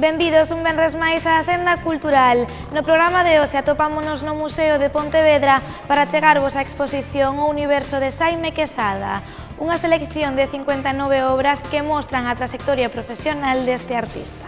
Benvidos un venres máis á Senda Cultural. No programa de hoxe atopámonos no Museo de Pontevedra para chegarvos á exposición O Universo de Xaime Quesada, unha selección de 59 obras que mostran a trayectoria profesional deste artista.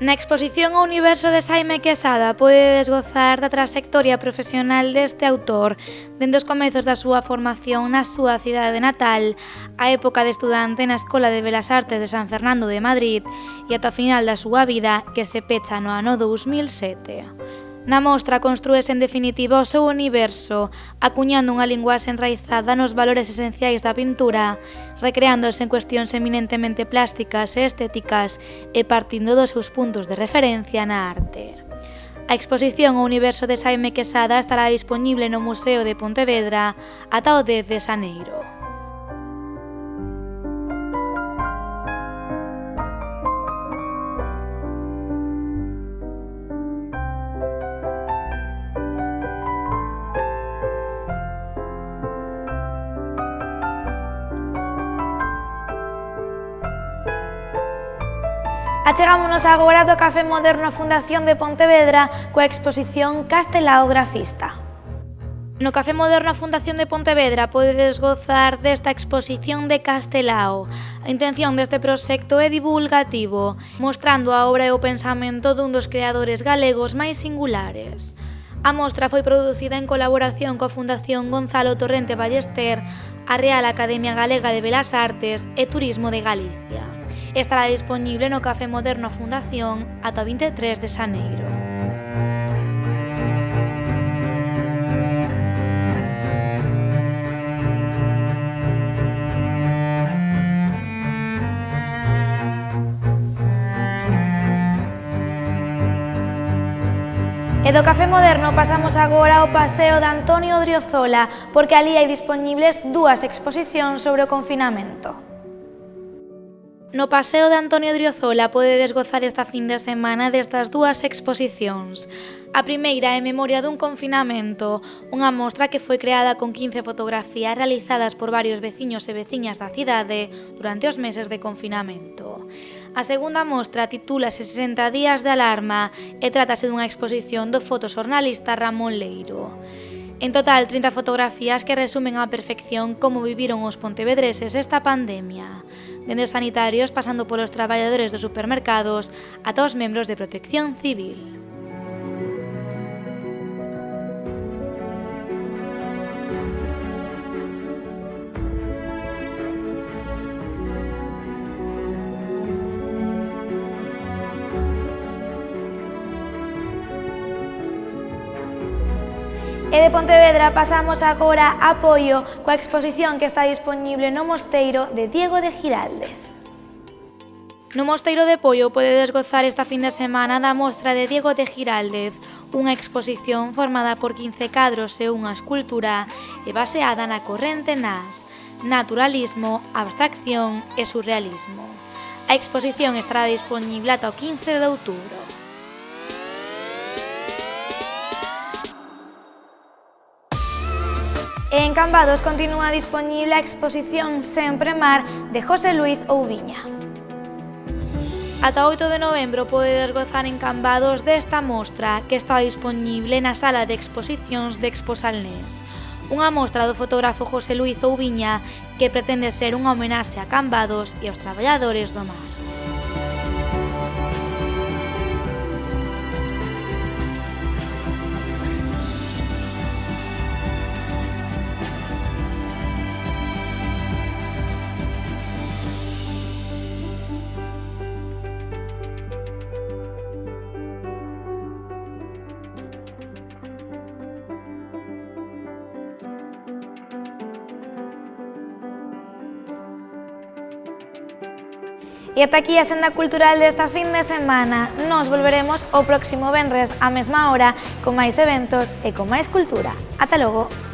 Na exposición O Universo de Xaime Quesada podedes gozar da trayectoria profesional deste autor dende os comezos da súa formación na súa cidade natal, a época de estudante na Escola de Belas Artes de San Fernando de Madrid e ata o final da súa vida, que se pecha no ano 2007. Na mostra construese en definitiva o seu universo, acuñando unha linguaxe enraizada nos valores esenciais da pintura, recreándose en cuestións eminentemente plásticas e estéticas e partindo dos seus puntos de referencia na arte. A exposición O Universo de Xaime Quesada estará dispoñible no Museo de Pontevedra ata o 10 de xaneiro. Achegámonos agora do Café Moderno a Fundación de Pontevedra coa exposición Castelao Grafista. No Café Moderno a Fundación de Pontevedra podedes gozar desta exposición de Castelao. A intención deste proxecto é divulgativo, mostrando a obra e o pensamento dun dos creadores galegos máis singulares. A mostra foi producida en colaboración coa Fundación Gonzalo Torrente Ballester, a Real Academia Galega de Belas Artes e Turismo de Galicia. Estará dispoñible no Café Moderno a Fundación ata o 23 de xaneiro. E do Café Moderno pasamos agora ao Paseo de Antonio Odriozola, porque alí hai dispoñibles dúas exposicións sobre o confinamento. No Paseo de Antonio Odriozola podedes gozar esta fin de semana destas dúas exposicións. A primeira é Memoria dun confinamento, unha mostra que foi creada con 15 fotografías realizadas por varios veciños e veciñas da cidade durante os meses de confinamento. A segunda mostra titúlase 60 días de alarma e trátase dunha exposición do fotoxornalista Ramón Leiro. En total, 30 fotografías que resumen á perfección como viviron os pontevedreses esta pandemia, dende os sanitarios pasando polos traballadores dos supermercados ata os membros de Protección Civil. E de Pontevedra pasamos agora a Poio coa exposición que está dispoñible no Mosteiro de Diego de Giraldez. No Mosteiro de Poio podedes gozar esta fin de semana da mostra de Diego de Giraldez, unha exposición formada por 15 cadros e unha escultura e baseada na corrente nas naturalismo, abstracción e surrealismo. A exposición estará dispoñible ata o 15 de outubro. E en Cambados continúa dispoñible a exposición Sempre Mar de José Luis Oubiña. Ata 8 de novembro podedes gozar en Cambados desta mostra que está dispoñible na sala de exposicións de Exposalnés. Unha mostra do fotógrafo José Luis Oubiña que pretende ser unha homenaxe a Cambados e aos traballadores do mar. E ata aquí a Senda Cultural desta fin de semana. Nos volveremos o próximo venres á mesma hora con máis eventos e con máis cultura. Ata logo!